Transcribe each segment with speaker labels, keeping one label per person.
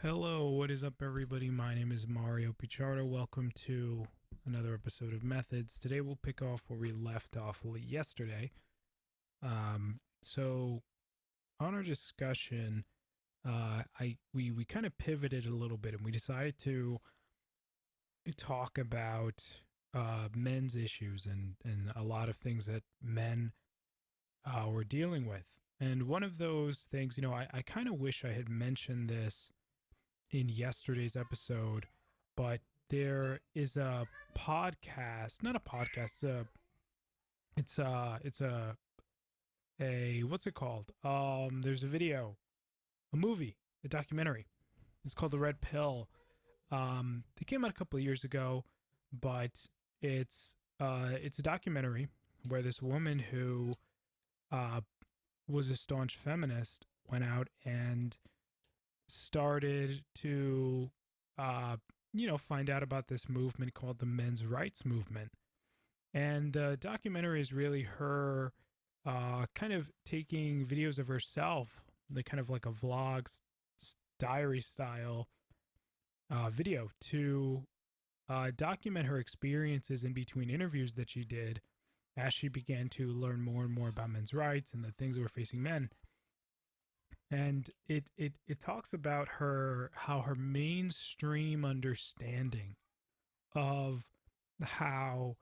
Speaker 1: Hello, what is up, everybody? My name is Mario Pichardo. Welcome to another episode of Methods. Today we'll pick off where we left off yesterday. So on our discussion, we kind of pivoted a little bit, and we decided to talk about men's issues and a lot of things that men were dealing with. And one of those things, I kind of wish I had mentioned this in yesterday's episode, but there is a podcast, not a podcast, it's a what's it called? There's a video, a movie, a documentary. It's called The Red Pill. It came out a couple of years ago, but it's a documentary where this woman who uh was a staunch feminist went out and started to find out about this movement called the men's rights movement. And the documentary is really her kind of taking videos of herself, like kind of like a vlog diary style video to document her experiences in between interviews that she did as she began to learn more and more about men's rights and the things that were facing men. And it talks about how her mainstream understanding of how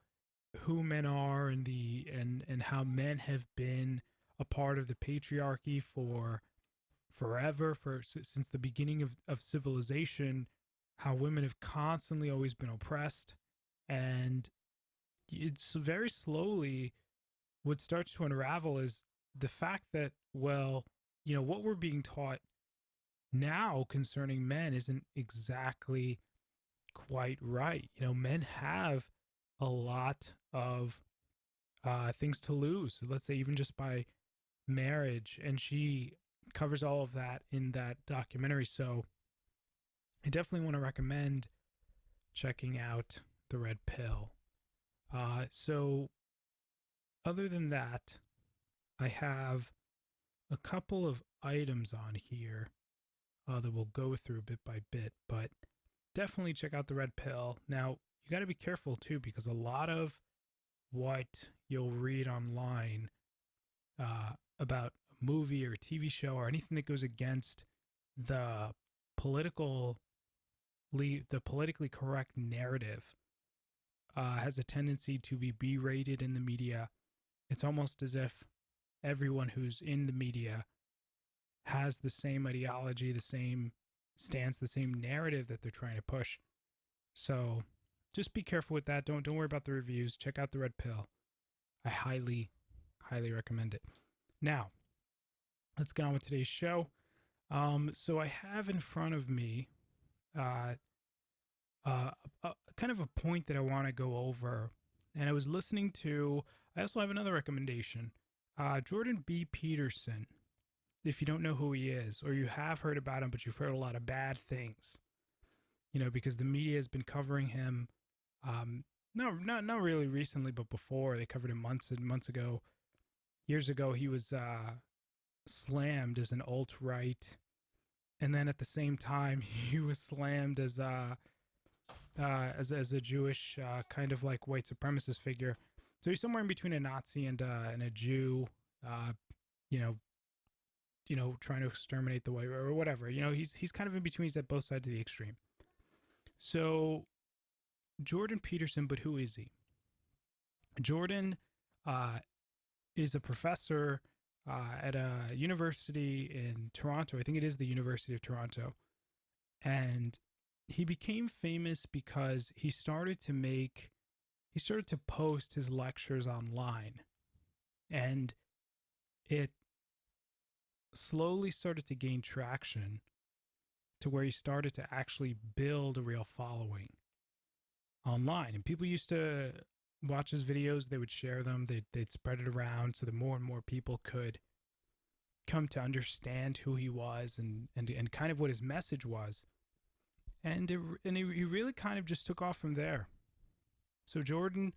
Speaker 1: who men are and how men have been a part of the patriarchy for forever, since the beginning of civilization, how women have constantly always been oppressed. And it's very slowly what starts to unravel is the fact that, well, what we're being taught now concerning men isn't exactly quite right. Men have a lot of things to lose, let's say even just by marriage. And she covers all of that in that documentary. So I definitely want to recommend checking out The Red Pill. So other than that, I have a couple of items on here that we'll go through bit by bit, but definitely check out The Red Pill. Now, you got to be careful too, because a lot of what you'll read online about a movie or a TV show or anything that goes against the politically correct narrative has a tendency to be berated in the media. It's almost as if everyone who's in the media has the same ideology, the same stance, the same narrative that they're trying to push. So just be careful with that. Don't worry about the reviews. Check out The Red Pill. I highly recommend it. Now, let's get on with today's show. So I have in front of me kind of a point that I want to go over. And I was listening to, I also have another recommendation. Jordan B. Peterson, if you don't know who he is, or you have heard about him, but you've heard a lot of bad things, because the media has been covering him, not really recently, but before. They covered him months and months ago. Years ago, he was slammed as an alt-right, and then at the same time, he was slammed as a Jewish kind of like white supremacist figure. So he's somewhere in between a Nazi and a Jew, trying to exterminate the white or whatever. He's kind of in between. He's at both sides of the extreme. So Jordan Peterson, but who is he? Jordan is a professor at a university in Toronto. I think it is the University of Toronto. And he became famous because he started to post his lectures online. And it slowly started to gain traction to where he started to actually build a real following online. And people used to watch his videos, they would share them, they'd spread it around so that more and more people could come to understand who he was and kind of what his message was. And he really kind of just took off from there. So Jordan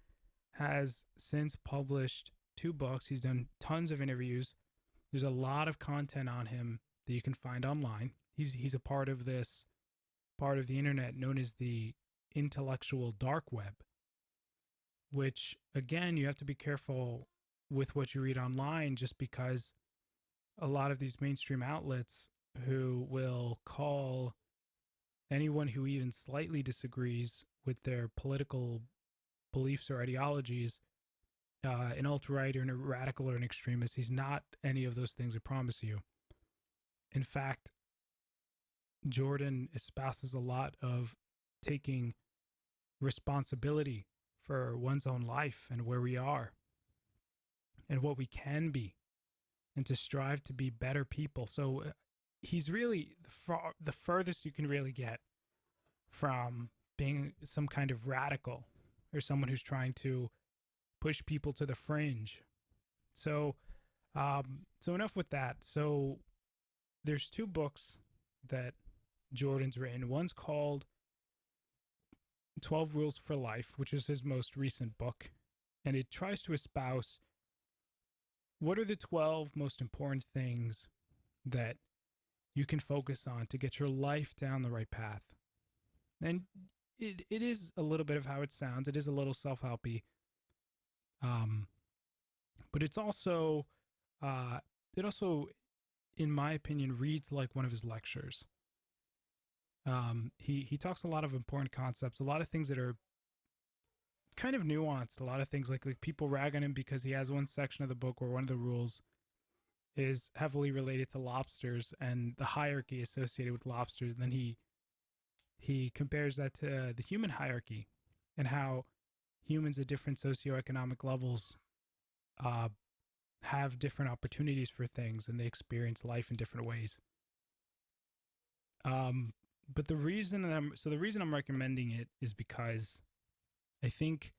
Speaker 1: has since published 2 books. He's done tons of interviews. There's a lot of content on him that you can find online. He's a part of this part of the internet known as the intellectual dark web, which, again, you have to be careful with what you read online, just because a lot of these mainstream outlets who will call anyone who even slightly disagrees with their political beliefs or ideologies an alt-right or a radical or an extremist. He's not any of those things, I promise you. In fact, Jordan espouses a lot of taking responsibility for one's own life and where we are and what we can be, and to strive to be better people. So he's really the furthest you can really get from being some kind of radical or someone who's trying to push people to the fringe. So enough with that. So there's two books that Jordan's written. One's called 12 Rules for Life, which is his most recent book, and it tries to espouse what are the 12 most important things that you can focus on to get your life down the right path. And it is a little bit of how it sounds. It is a little self-helpy. But it's also, in my opinion, reads like one of his lectures. He talks a lot of important concepts, a lot of things that are kind of nuanced, a lot of things like people rag on him because he has one section of the book where one of the rules is heavily related to lobsters and the hierarchy associated with lobsters. And then he compares that to the human hierarchy and how humans at different socioeconomic levels have different opportunities for things, and they experience life in different ways. But the reason I'm recommending it is because I think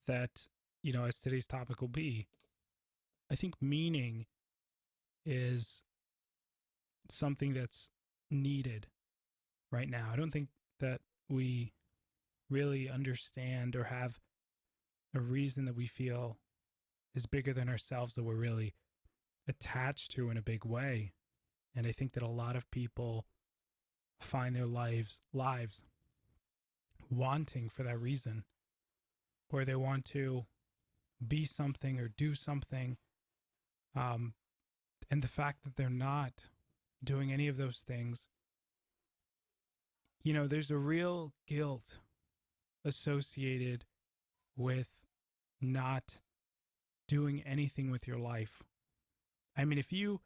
Speaker 1: that, as today's topic will be, I think meaning is something that's needed right now. I don't think that we really understand or have a reason that we feel is bigger than ourselves that we're really attached to in a big way. And I think that a lot of people find their lives wanting for that reason, where they want to be something or do something. And the fact that they're not doing any of those things, there's a real guilt associated with not doing anything with your life. I mean, if you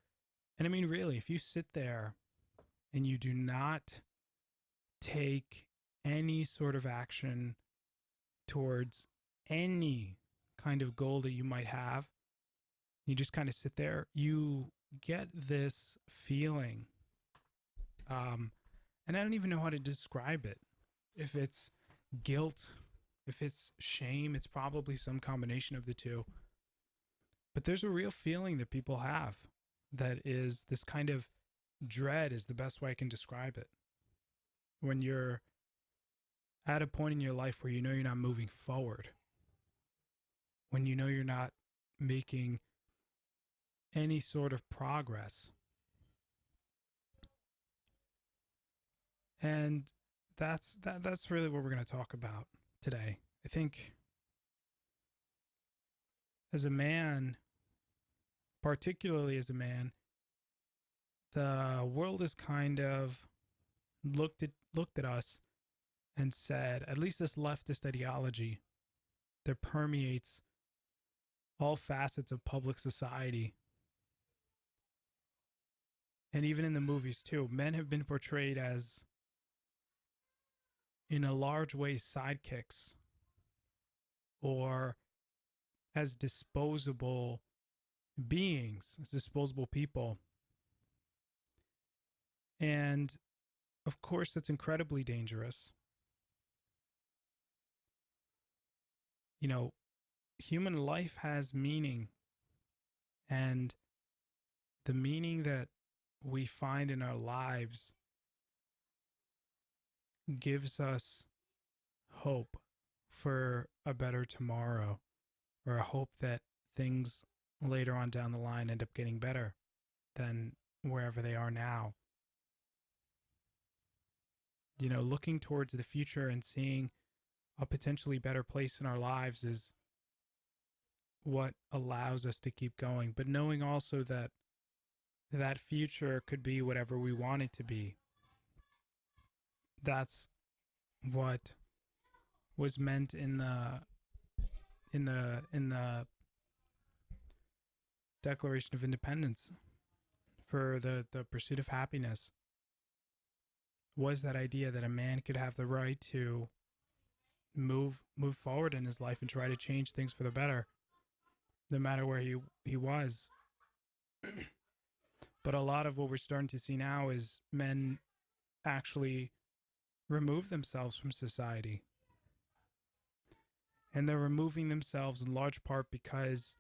Speaker 1: sit there and you do not take any sort of action towards any kind of goal that you might have, you just kind of sit there, you get this feeling. And I don't even know how to describe it. If it's guilt, if it's shame, it's probably some combination of the two. But there's a real feeling that people have that is this kind of dread, is the best way I can describe it. When you're at a point in your life where you're not moving forward, when you're not making any sort of progress. And that's really what we're going to talk about today. I think as a man, particularly as a man, the world has kind of looked at us and said, at least this leftist ideology that permeates all facets of public society, and even in the movies too, men have been portrayed as, in a large way, sidekicks, or as disposable beings, as disposable people. And of course, that's incredibly dangerous. Human life has meaning, and the meaning that we find in our lives gives us hope for a better tomorrow, or a hope that things later on down the line end up getting better than wherever they are now. looking towards the future and seeing a potentially better place in our lives is what allows us to keep going. But knowing also that that future could be whatever we want it to be. That's what was meant in the Declaration of Independence for the pursuit of happiness, was that idea that a man could have the right to move forward in his life and try to change things for the better, no matter where he was. But a lot of what we're starting to see now is men actually remove themselves from society. And they're removing themselves in large part because,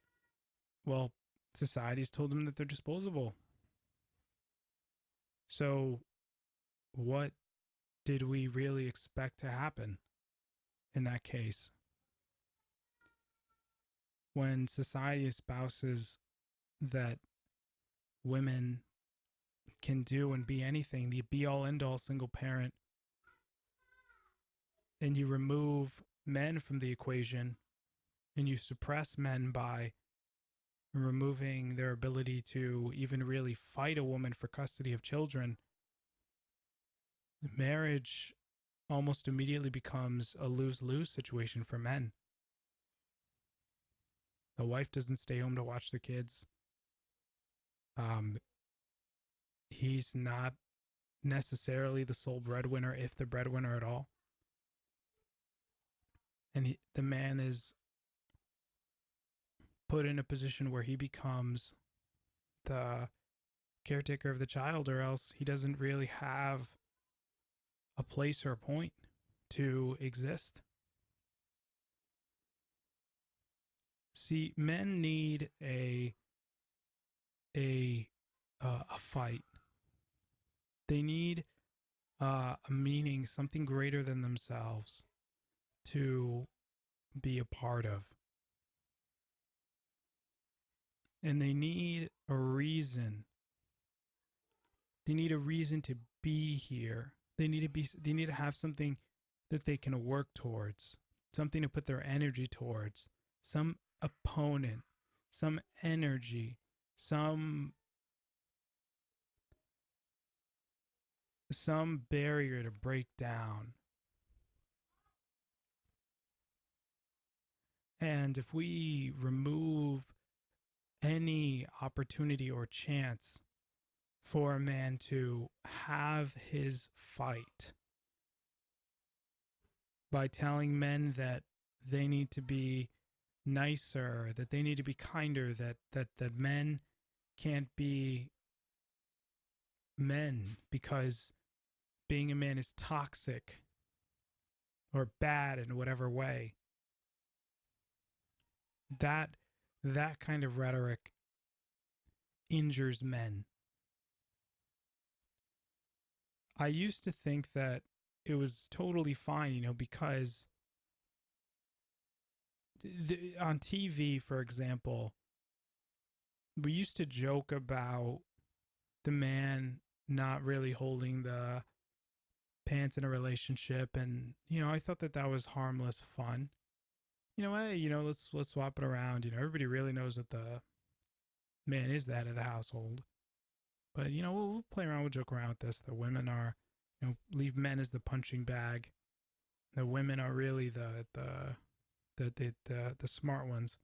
Speaker 1: well, society's told them that they're disposable. So what did we really expect to happen in that case? When society espouses that women can do and be anything, the be-all, end-all single parent, and you remove men from the equation and you suppress men by removing their ability to even really fight a woman for custody of children, marriage almost immediately becomes a lose-lose situation for men. The wife doesn't stay home to watch the kids. He's not necessarily the sole breadwinner, if the breadwinner at all. And the man is put in a position where he becomes the caretaker of the child, or else he doesn't really have a place or a point to exist. See, men need a fight. They need a meaning, something greater than themselves to be a part of. And they need a reason. They need a reason to be here. They need to have something that they can work towards, something to put their energy towards, some opponent, some energy, some barrier to break down. And if we remove any opportunity or chance for a man to have his fight by telling men that they need to be nicer, that they need to be kinder, that men can't be men because being a man is toxic or bad in whatever way, that kind of rhetoric injures men. I used to think that it was totally fine, because on TV, for example, we used to joke about the man not really holding the pants in a relationship, and I thought that was harmless fun. Hey, let's swap it around. Everybody really knows that the man is the head of the household. But we'll play around, we'll joke around with this. The women are, leave men as the punching bag. The women are really the smart ones.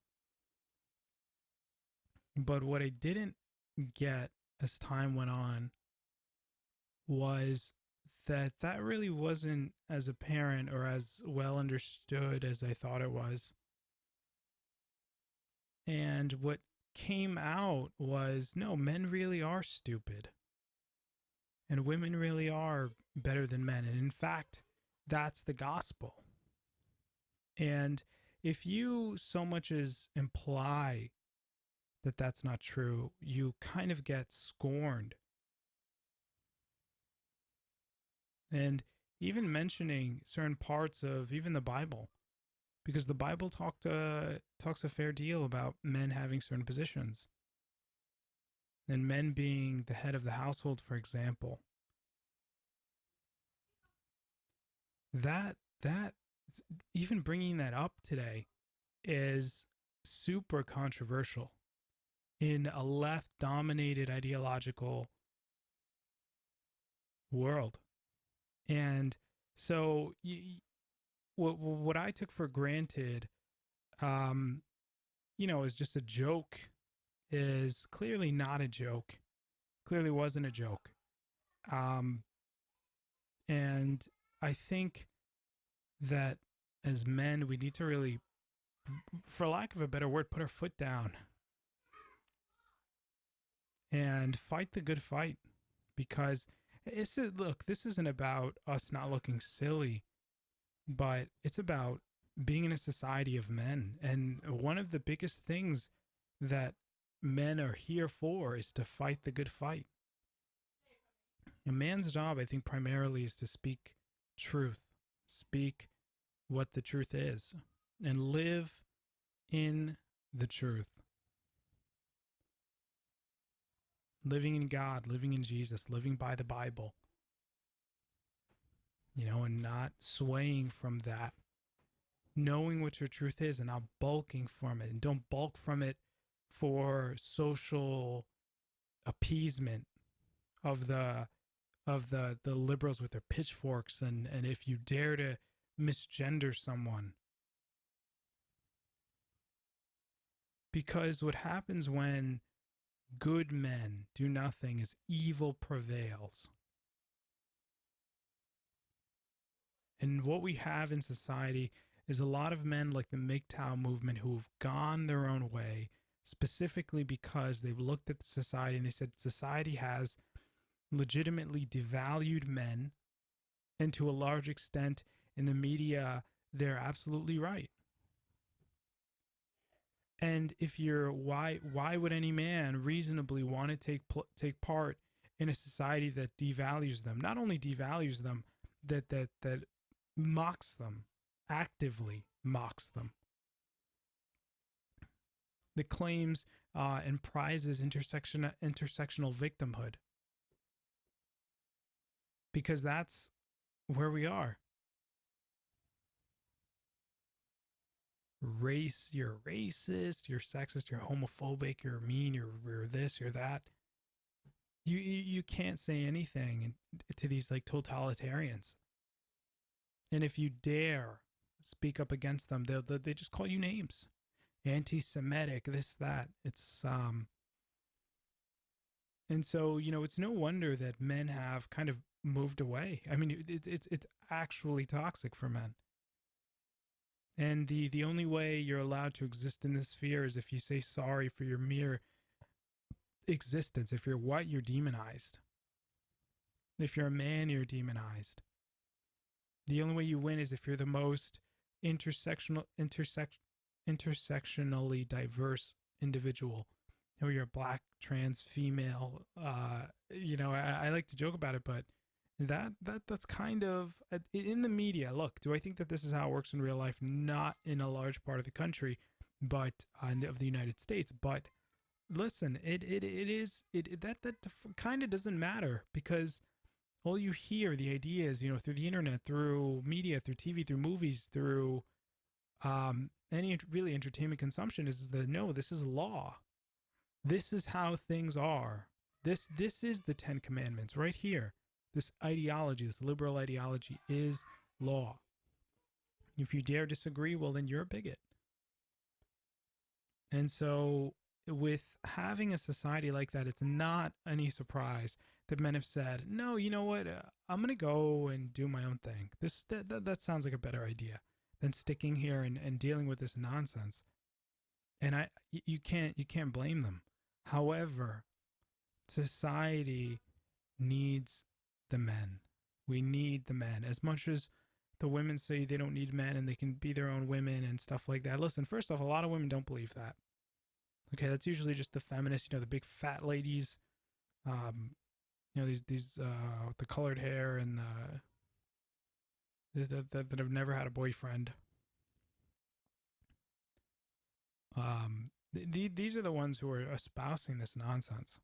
Speaker 1: But what I didn't get as time went on was that really wasn't as apparent or as well understood as I thought it was. And what came out was, no, men really are stupid. And women really are better than men. And in fact, that's the gospel. And if you so much as imply that that's not true, you kind of get scorned. And even mentioning certain parts of even the Bible, because the Bible talks a fair deal about men having certain positions. And men being the head of the household, for example. that even bringing that up today is super controversial in a left dominated ideological world. And so what I took for granted, um, is just a joke, is clearly not a joke. Clearly wasn't a joke. Um, and I think that as men, we need to really, for lack of a better word, put our foot down and fight the good fight. Because look, this isn't about us not looking silly, but it's about being in a society of men. And one of the biggest things that men are here for is to fight the good fight. A man's job, I think, primarily is to speak truth, speak what the truth is, and live in the truth. Living in God, living in Jesus, living by the Bible, and not swaying from that. Knowing what your truth is and not bulking from it. And don't bulk from it for social appeasement of the liberals with their pitchforks, and if you dare to misgender someone. Because what happens when good men do nothing is evil prevails. And what we have in society is a lot of men like the MGTOW movement who've gone their own way, specifically because they've looked at the society and they said society has legitimately devalued men, and to a large extent in the media, they're absolutely right. And if why would any man reasonably want to take part in a society that devalues them? Not only devalues them, that mocks them, actively mocks them, that claims and prizes intersectional victimhood, because that's where we are. Race, you're racist, you're sexist, you're homophobic, you're mean, you're this, you're that. You can't say anything to these like totalitarians. And if you dare speak up against them, they just call you names. Anti-Semitic, this, that. It's and so, it's no wonder that men have kind of moved away. I mean, it's actually toxic for men. And the only way you're allowed to exist in this sphere is if you say sorry for your mere existence. If you're white, you're demonized. If you're a man, you're demonized. The only way you win is if you're the most intersectionally diverse individual. Or you're a black, trans, female. I like to joke about it, but that's kind of in the media. Look, do I think that this is how it works in real life? Not in a large part of the country, but of the United States. But listen, that kind of doesn't matter, because all you hear, the ideas, through the internet, through media, through TV, through movies, through any really entertainment consumption, is that no, this is law. This is how things are. This is the 10 Commandments right here. This ideology, this liberal ideology, is law. If you dare disagree, well, then you're a bigot. And so with having a society like that, it's not any surprise that men have said, no, you know what, I'm going to go and do my own thing. That sounds like a better idea than sticking here and dealing with this nonsense. And you can't blame them. However, society needs the men. We need the men. As much as the women say they don't need men and they can be their own women and stuff like that. Listen, first off, a lot of women don't believe that. Okay, that's usually just the feminists, the big fat ladies, these with the colored hair and that have never had a boyfriend. These are the ones who are espousing this nonsense.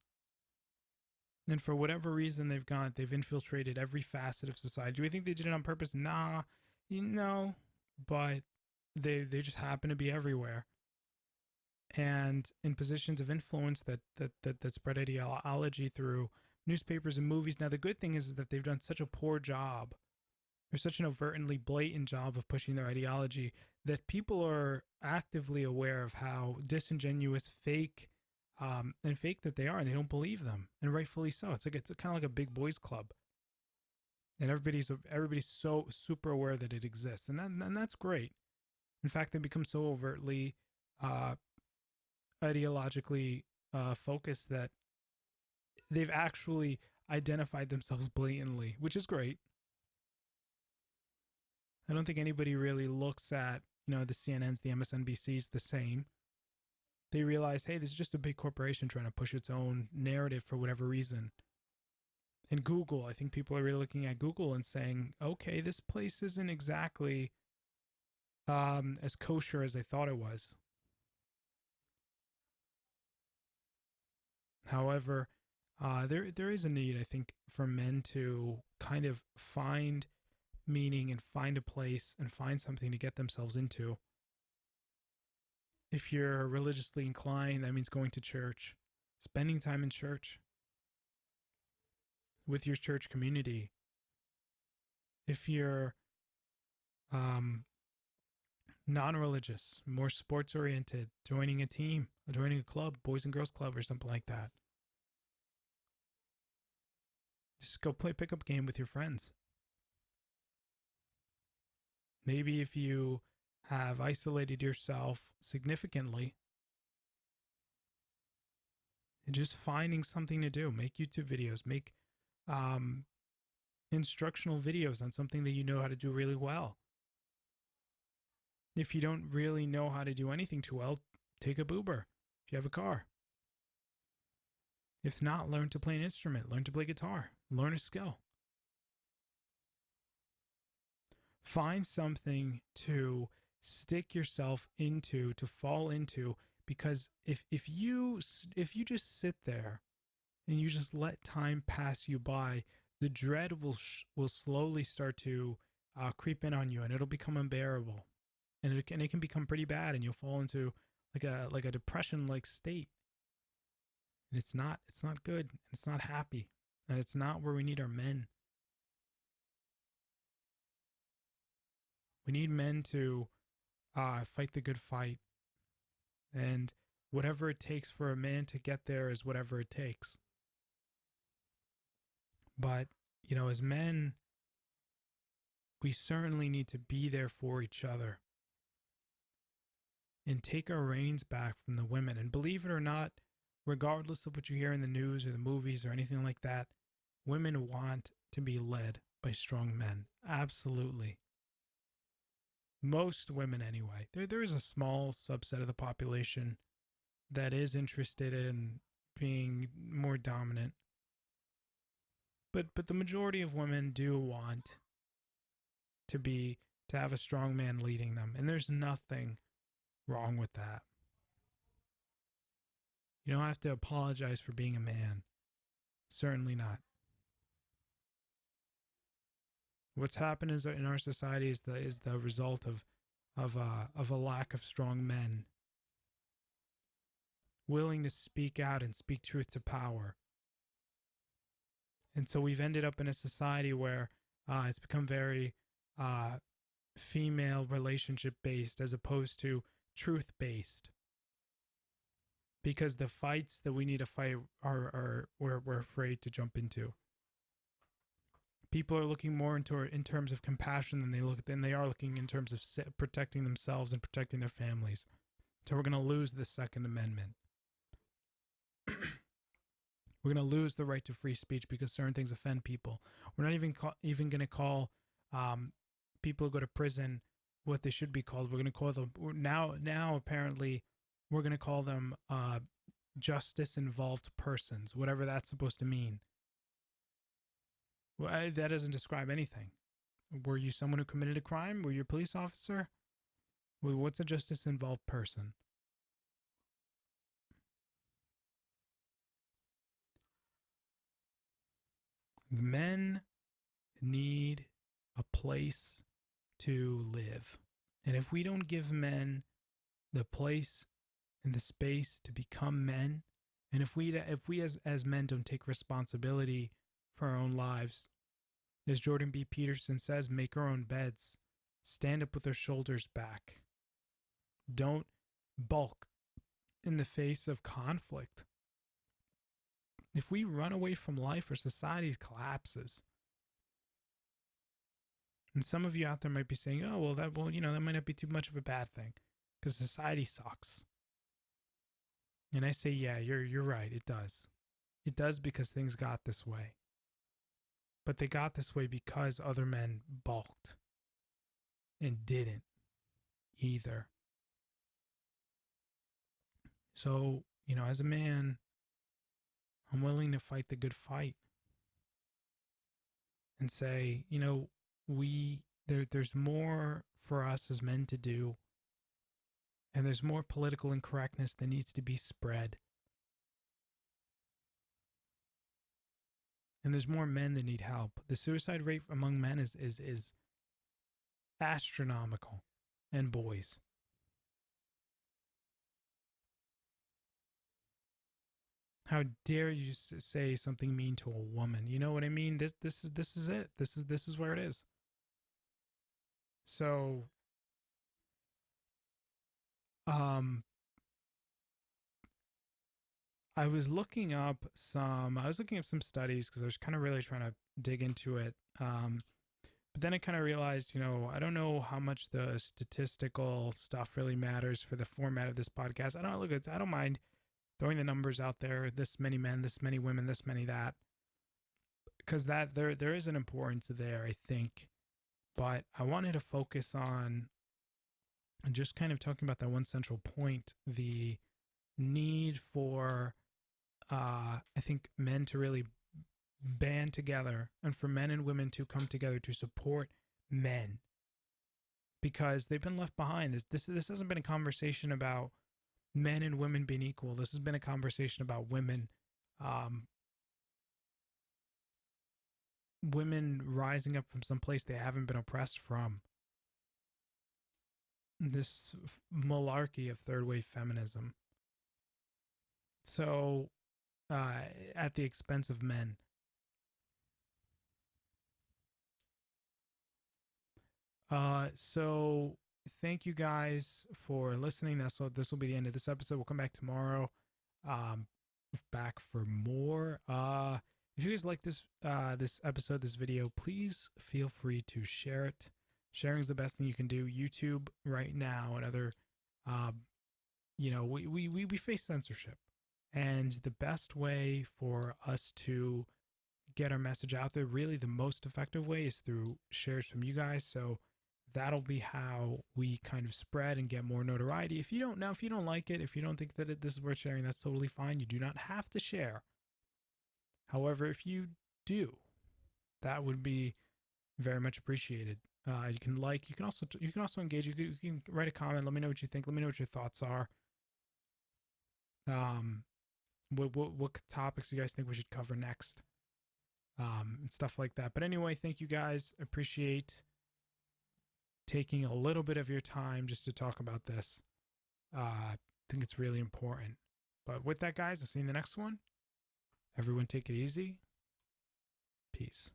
Speaker 1: And for whatever reason they've infiltrated every facet of society. Do we think they did it on purpose? Nah, but they just happen to be everywhere and in positions of influence that spread ideology through newspapers and movies. Now the good thing is that they've done such a poor job, or such an overtly blatant job of pushing their ideology, that people are actively aware of how disingenuous, fake, and fake that they are, and they don't believe them, and rightfully so. It's kind of like a big boys club, and everybody's so super aware that it exists, and that's great. In fact, they become so overtly uh, ideologically focused that they've actually identified themselves blatantly, which is great. I don't think anybody really looks at, the CNNs, the MSNBCs the same. They realize, hey, this is just a big corporation trying to push its own narrative for whatever reason. And Google, I think people are really looking at Google and saying, okay, this place isn't exactly as kosher as I thought it was. However, there is a need, I think, for men to kind of find meaning and find a place and find something to get themselves into. If you're religiously inclined, that means going to church, spending time in church with your church community. If you're non-religious, more sports oriented, joining a team, joining a club, boys and girls club or something like that. Just go play a pickup game with your friends. Maybe if you have isolated yourself significantly, and just finding something to do, make YouTube videos, make instructional videos on something that you know how to do really well. If you don't really know how to do anything too well, take a Uber if you have a car. If not, learn to play an instrument, learn to play guitar, learn a skill. Find something to stick yourself into, to fall into, because if you just sit there and you just let time pass you by, the dread will slowly start to creep in on you, and it'll become unbearable, and it can become pretty bad, and you'll fall into like a depression like state. And it's not good, and it's not happy, and it's not where we need our men. We need men to fight the good fight, and whatever it takes for a man to get there is whatever it takes. But, as men, we certainly need to be there for each other and take our reins back from the women. And believe it or not, regardless of what you hear in the news or the movies or anything like that, women want to be led by strong men. Absolutely. Most women, anyway. There is a small subset of the population that is interested in being more dominant. But the majority of women do want to have a strong man leading them, and there's nothing wrong with that. You don't have to apologize for being a man. Certainly not. What's happened in our society is the result of a lack of strong men willing to speak out and speak truth to power. And so we've ended up in a society where it's become very female relationship based as opposed to truth based. Because the fights that we need to fight we're afraid to jump into. People are looking more in terms of compassion than they are looking in terms of protecting themselves and protecting their families. So we're going to lose the Second Amendment. We're going to lose the right to free speech because certain things offend people. We're not even going to call people who go to prison what they should be called. We're going to call them now apparently we're going to call them justice-involved persons, whatever that's supposed to mean. Well, that doesn't describe anything. Were you someone who committed a crime? Were you a police officer? Well, what's a justice-involved person? Men need a place to live. And if we don't give men the place and the space to become men, and if we as men don't take responsibility for our own lives, as Jordan B. Peterson says, make our own beds, stand up with our shoulders back. Don't balk in the face of conflict. If we run away from life, our society collapses. And some of you out there might be saying, "Oh, that might not be too much of a bad thing, because society sucks." And I say, "Yeah, you're right. It does. It does because things got this way. But they got this way because other men balked and didn't either." So, as a man, I'm willing to fight the good fight and say, there's more for us as men to do, and there's more political incorrectness that needs to be spread, and there's more men that need help. The suicide rate among men is astronomical, and boys. How dare you say something mean to a woman? You know what I mean? This is it. This is where it is. So, I was looking up some studies because I was kind of really trying to dig into it. But then I kind of realized, I don't know how much the statistical stuff really matters for the format of this podcast. I don't mind throwing the numbers out there. This many men, this many women, this many that, because that there is an importance there, I think. But I wanted to focus on just kind of talking about that one central point: the need for, I think, men to really band together, and for men and women to come together to support men, because they've been left behind. This hasn't been a conversation about men and women being equal. This has been a conversation about women, women rising up from some place they haven't been oppressed from. This malarkey of third wave feminism. So, at the expense of men. So thank you guys for listening. This will be the end of this episode. We'll come back tomorrow. Back for more. If you guys like this episode, this video, please feel free to share it. Sharing is the best thing you can do. YouTube right now and other, we face censorship, and the best way for us to get our message out there, really the most effective way, is through shares from you guys. So that'll be how we kind of spread and get more notoriety. If you don't like it, if you don't think that this is worth sharing, that's totally fine. You do not have to share. However, if you do, that would be very much appreciated. You can also engage. You can write a comment. Let me know what you think. Let me know what your thoughts are. What topics you guys think we should cover next, and stuff like that. But anyway, thank you guys. Appreciate taking a little bit of your time just to talk about this. I think it's really important. But with that, guys, I'll see you in the next one. Everyone take it easy. Peace.